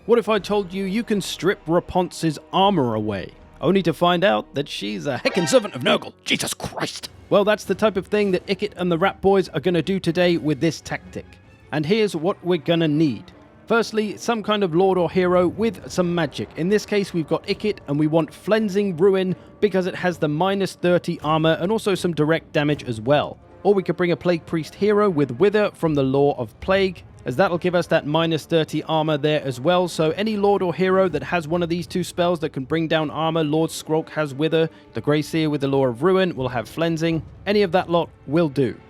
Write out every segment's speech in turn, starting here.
What if I told you you can strip Rapunzel's armor away? Only to find out that she's a heckin' servant of Nurgle. Jesus Christ! Well, that's the type of thing that Ikit and the Rat Boys are going to do today with this tactic. And here's what we're going to need. Firstly, some kind of lord or hero with some magic. In this case, we've got Ikit, and we want Flensing Ruin because it has the minus 30 armor and also some direct damage as well. Or we could bring a Plague Priest hero with Wither from the Law of Plague, as that'll give us that minus 30 armor there as well. So any lord or hero that has one of these two spells that can bring down armor, Lord Skrulk has Wither, the Grey Seer with the Law of Ruin will have Flensing. Any of that lot will do.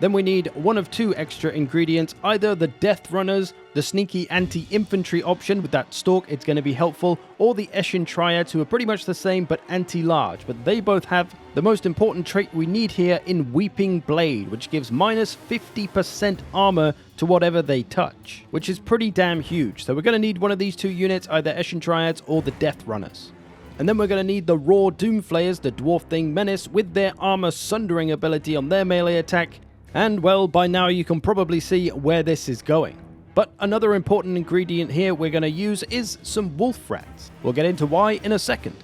Then we need one of two extra ingredients, either the Death Runners, the sneaky anti-infantry option with that stalk, it's going to be helpful, or the Eshin Triads, who are pretty much the same but anti-large, but they both have the most important trait we need here in Weeping Blade, which gives minus 50% armor to whatever they touch, which is pretty damn huge. So we're going to need one of these two units, either Eshin Triads or the Death Runners. And then we're going to need the Raw Doomflayers, the Dwarf Thing Menace, with their armor sundering ability on their melee attack. And, well, by now you can probably see where this is going. But another important ingredient here we're going to use is some Wolf Rats. We'll get into why in a second.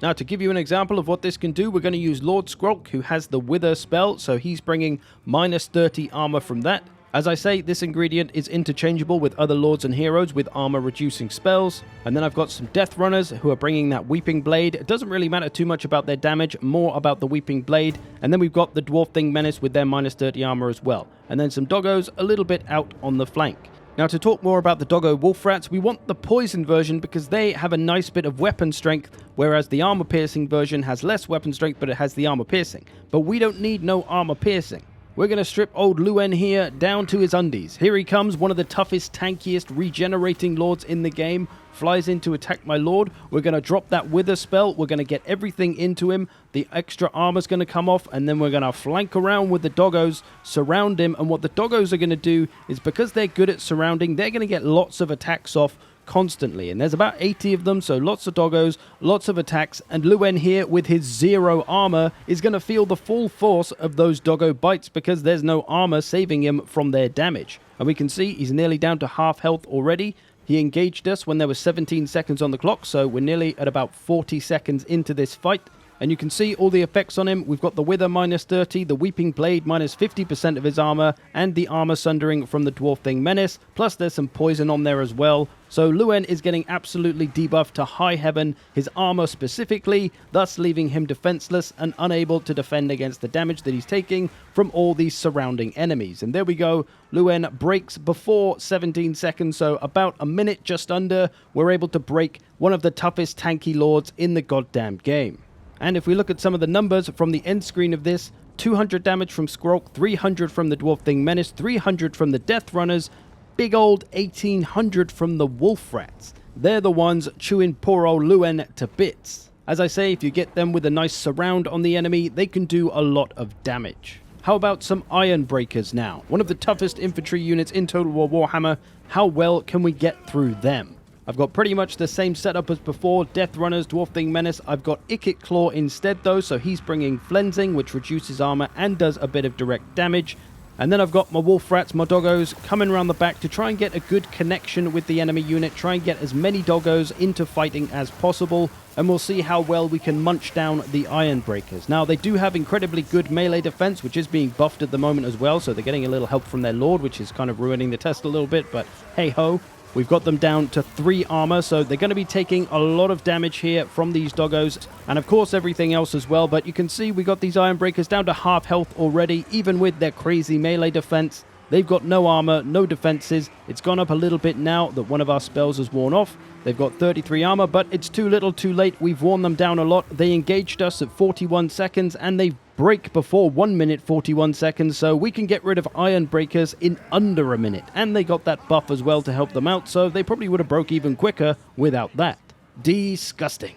Now, to give you an example of what this can do, we're going to use Lord Skrulk, who has the Wither spell, so he's bringing minus 30 armor from that. As I say, this ingredient is interchangeable with other lords and heroes with armor-reducing spells. And then I've got some Death Runners who are bringing that Weeping Blade. It doesn't really matter too much about their damage, more about the Weeping Blade. And then we've got the Dwarf Thing Menace with their minus 30 armor as well. And then some Doggos a little bit out on the flank. Now, to talk more about the Doggo Wolf Rats, we want the Poison version because they have a nice bit of weapon strength, whereas the Armor Piercing version has less weapon strength, but it has the Armor Piercing. But we don't need no Armor Piercing. We're going to strip old Luen here down to his undies. Here he comes, one of the toughest, tankiest, regenerating lords in the game. Flies in to attack my lord. We're going to drop that Wither spell. We're going to get everything into him. The extra armor's going to come off, and then we're going to flank around with the Doggos, surround him. And what the Doggos are going to do is, because they're good at surrounding, they're going to get lots of attacks off constantly, and there's about 80 of them, so lots of Doggos, lots of attacks, and Luen here with his 0 armor is going to feel the full force of those Doggo bites because there's no armor saving him from their damage. And we can see he's nearly down to half health already. He engaged us when there was 17 seconds on the clock, so we're nearly at about 40 seconds into this fight. And you can see all the effects on him. We've got the Wither minus 30, the Weeping Blade minus 50% of his armor, and the armor sundering from the Dwarf Thing Menace. Plus there's some poison on there as well. So Luen is getting absolutely debuffed to high heaven, his armor specifically, thus leaving him defenseless and unable to defend against the damage that he's taking from all these surrounding enemies. And there we go, Luen breaks before 17 seconds, so about a minute just under, we're able to break one of the toughest tanky lords in the goddamn game. And if we look at some of the numbers from the end screen of this, 200 damage from Skrulk, 300 from the Dwarf Thing Menace, 300 from the Death Runners, big old 1800 from the Wolf Rats. They're the ones chewing poor old Luen to bits. As I say, if you get them with a nice surround on the enemy, they can do a lot of damage. How about some Iron Breakers now? One of the toughest infantry units in Total War Warhammer. How well can we get through them? I've got pretty much the same setup as before, Death Runners, Dwarf Thing Menace. I've got Ikit Claw instead though, so he's bringing Flensing, which reduces armor and does a bit of direct damage. And then I've got my Wolf Rats, my Doggos, coming around the back to try and get a good connection with the enemy unit, try and get as many Doggos into fighting as possible, and we'll see how well we can munch down the Iron Breakers. Now, they do have incredibly good melee defense, which is being buffed at the moment as well, so they're getting a little help from their lord, which is kind of ruining the test a little bit, but hey-ho. We've got them down to 3 armor, so they're going to be taking a lot of damage here from these Doggos, and of course everything else as well, but you can see we got these Iron Breakers down to half health already, even with their crazy melee defense. They've got no armor, no defenses. It's gone up a little bit now that one of our spells has worn off. They've got 33 armor, but it's too little too late. We've worn them down a lot. They engaged us at 41 seconds, and they break before 1 minute 41 seconds, so we can get rid of Iron Breakers in under a minute. And they got that buff as well to help them out, so they probably would have broke even quicker without that. Disgusting.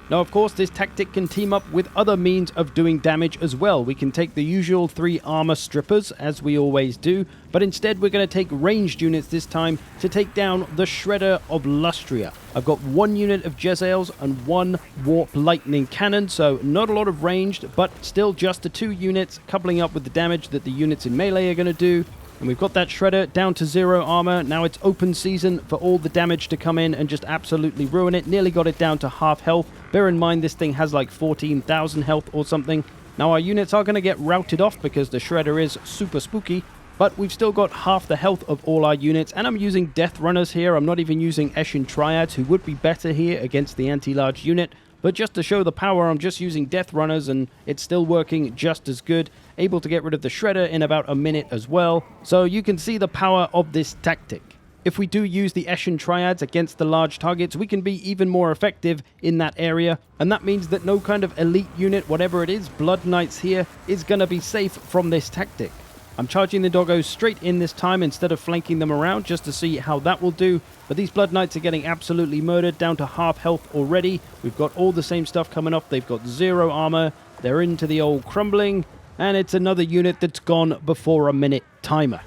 Now, of course, this tactic can team up with other means of doing damage as well. We can take the usual 3 armor strippers, as we always do, but instead we're going to take ranged units this time to take down the Shredder of Lustria. I've got 1 unit of Jezzails and 1 Warp Lightning Cannon, so not a lot of ranged, but still just the 2 units, coupling up with the damage that the units in melee are going to do. And we've got that Shredder down to 0 armor. Now it's open season for all the damage to come in and just absolutely ruin it. Nearly got it down to half health. Bear in mind this thing has like 14,000 health or something. Now our units are going to get routed off because the Shredder is super spooky. But we've still got half the health of all our units. And I'm using Death Runners here. I'm not even using Eshin Triads, who would be better here against the anti-large unit. But just to show the power, I'm just using Death Runners, and it's still working just as good. Able to get rid of the Shredder in about a minute as well. So you can see the power of this tactic. If we do use the Eshin Triads against the large targets, we can be even more effective in that area. And that means that no kind of elite unit, whatever it is, Blood Knights here, is going to be safe from this tactic. I'm charging the doggos straight in this time instead of flanking them around just to see how that will do. But these Blood Knights are getting absolutely murdered, down to half health already. We've got all the same stuff coming off. They've got 0 armor. They're into the old crumbling. And it's another unit that's gone before a minute timer.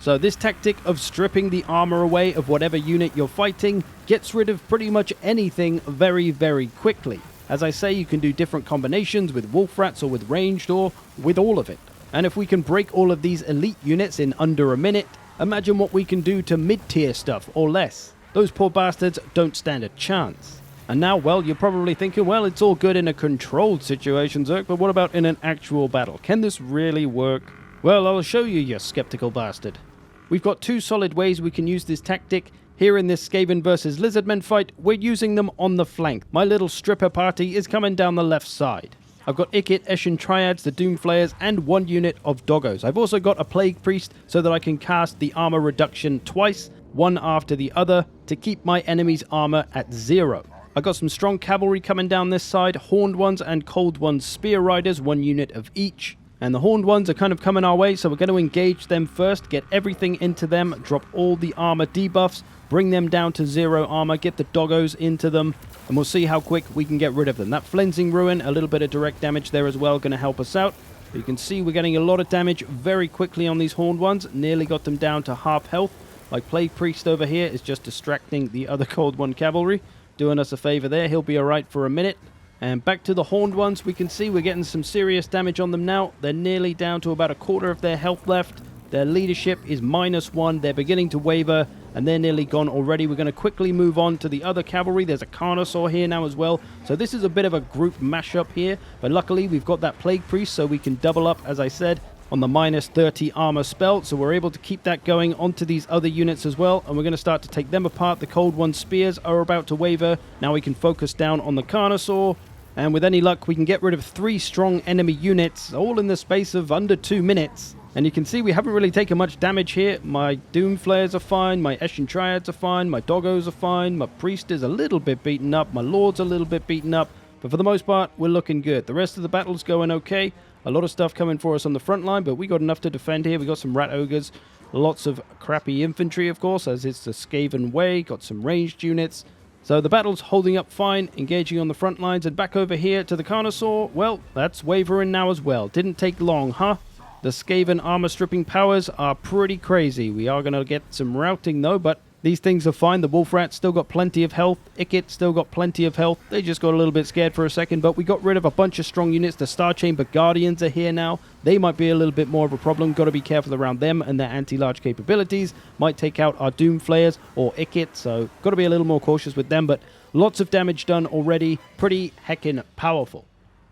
So this tactic of stripping the armor away of whatever unit you're fighting gets rid of pretty much anything very, very quickly. As I say, you can do different combinations with wolf rats or with ranged or with all of it. And if we can break all of these elite units in under a minute, imagine what we can do to mid-tier stuff or less. Those poor bastards don't stand a chance. And now, well, you're probably thinking, well, it's all good in a controlled situation, Zerk, but what about in an actual battle? Can this really work? Well, I'll show you, you skeptical bastard. We've got 2 solid ways we can use this tactic. Here in this Skaven versus Lizardmen fight, we're using them on the flank. My little stripper party is coming down the left side. I've got Ikit, Eshin Triads, the Doomflayers, and 1 unit of Doggos. I've also got a Plague Priest so that I can cast the armor reduction twice, one after the other, to keep my enemy's armor at 0. I've got some strong cavalry coming down this side, Horned Ones and Cold Ones Spear Riders, 1 unit of each. And the Horned Ones are kind of coming our way, so we're going to engage them first, get everything into them, drop all the armor debuffs, bring them down to 0 armor, get the Doggos into them, and we'll see how quick we can get rid of them. That Flensing Ruin, a little bit of direct damage there as well, going to help us out. But you can see we're getting a lot of damage very quickly on these Horned Ones, nearly got them down to half health. Like Plague Priest over here is just distracting the other Cold One Cavalry, doing us a favor there. He'll be alright for a minute. And back to the Horned Ones, we can see we're getting some serious damage on them now. They're nearly down to about a quarter of their health left. Their leadership is -1. They're beginning to waver, and they're nearly gone already. We're going to quickly move on to the other cavalry. There's a Carnosaur here now as well. So this is a bit of a group mashup here. But luckily, we've got that Plague Priest, so we can double up, as I said, on the -30 armor spell. So we're able to keep that going onto these other units as well. And we're going to start to take them apart. The Cold One Spears are about to waver. Now we can focus down on the Carnosaur. And with any luck, we can get rid of 3 strong enemy units, all in the space of under 2 minutes. And you can see we haven't really taken much damage here. My Doom Flayers are fine, my Eshin Triads are fine, my Doggos are fine, my Priest is a little bit beaten up, my Lord's a little bit beaten up. But for the most part, we're looking good. The rest of the battle's going okay. A lot of stuff coming for us on the front line, but we got enough to defend here. We got some Rat Ogres, lots of crappy infantry, of course, as it's the Skaven way. Got some ranged units. So the battle's holding up fine, engaging on the front lines, and back over here to the Carnosaur. Well, that's wavering now as well. Didn't take long, huh? The Skaven armor-stripping powers are pretty crazy. We are going to get some routing, though, but these things are fine. The Wolf Rat still got plenty of health. Ikit still got plenty of health. They just got a little bit scared for a second, but we got rid of a bunch of strong units. The Star Chamber Guardians are here now. They might be a little bit more of a problem. Got to be careful around them and their anti-large capabilities. Might take out our Doom Flayers or Ikit, so got to be a little more cautious with them, but lots of damage done already. Pretty heckin' powerful.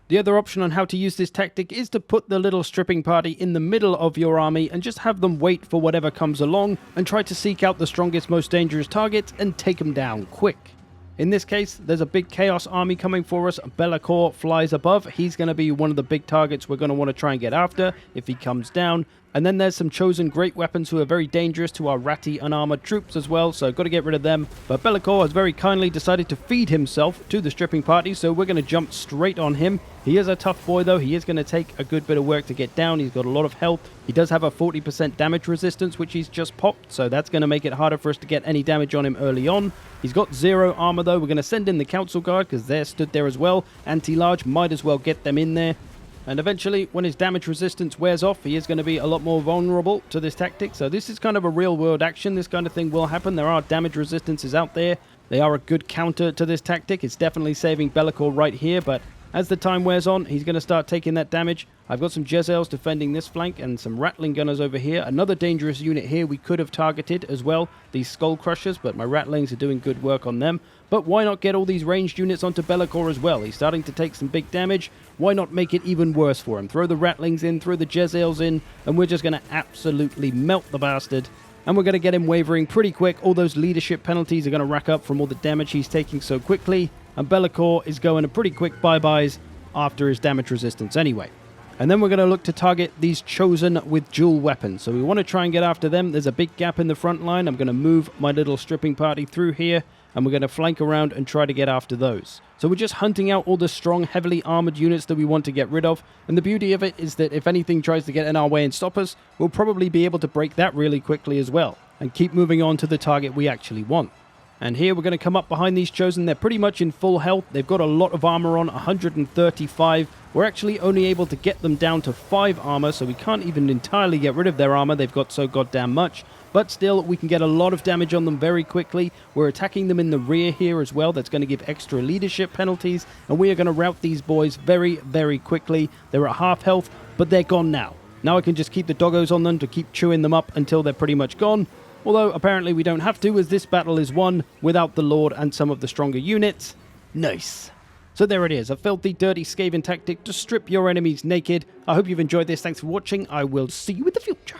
The other option on how to use this tactic is to put the little stripping party in the middle of your army and just have them wait for whatever comes along and try to seek out the strongest, most dangerous targets and take them down quick. In this case, there's a big Chaos army coming for us. Be'lakor flies above. He's going to be one of the big targets we're going to want to try and get after if he comes down. And then there's some chosen great weapons who are very dangerous to our ratty unarmored troops as well, so got to get rid of them. But Be'lakor has very kindly decided to feed himself to the stripping party, so we're going to jump straight on him. He is a tough boy though. He is going to take a good bit of work to get down. He's got a lot of health. He does have a 40% damage resistance, which he's just popped, so that's going to make it harder for us to get any damage on him early on. He's got 0 armor though. We're going to send in the Council Guard because they're stood there as well. Anti-large, might as well get them in there. And eventually, when his damage resistance wears off, he is going to be a lot more vulnerable to this tactic. So this is kind of a real-world action. This kind of thing will happen. There are damage resistances out there. They are a good counter to this tactic. It's definitely saving Be'lakor right here, but As the time wears on, he's going to start taking that damage. I've got some Jezzails defending this flank and some Rattling Gunners over here. Another dangerous unit here we could have targeted as well, these Skull Crushers, but my Rattlings are doing good work on them. But why not get all these ranged units onto Be'lakor as well? He's starting to take some big damage. Why not make it even worse for him? Throw the Rattlings in, throw the Jezzails in, and we're just going to absolutely melt the bastard. And we're going to get him wavering pretty quick. All those leadership penalties are going to rack up from all the damage he's taking so quickly. And Be'lakor is going to pretty quick bye-byes after his damage resistance anyway. And then we're going to look to target these Chosen with dual weapons. So we want to try and get after them. There's a big gap in the front line. I'm going to move my little stripping party through here. And we're going to flank around and try to get after those. So we're just hunting out all the strong, heavily armored units that we want to get rid of. And the beauty of it is that if anything tries to get in our way and stop us, we'll probably be able to break that really quickly as well. And keep moving on to the target we actually want. And here we're going to come up behind these Chosen. They're pretty much in full health. They've got a lot of armor on, 135. We're actually only able to get them down to 5 armor, so we can't even entirely get rid of their armor. They've got so goddamn much. But still, we can get a lot of damage on them very quickly. We're attacking them in the rear here as well. That's going to give extra leadership penalties. And we are going to rout these boys very, very quickly. They're at half health, but they're gone now. Now I can just keep the doggos on them to keep chewing them up until they're pretty much gone. Although, apparently we don't have to, as this battle is won without the Lord and some of the stronger units. Nice. So there it is, a filthy, dirty Skaven tactic to strip your enemies naked. I hope you've enjoyed this. Thanks for watching. I will see you in the future.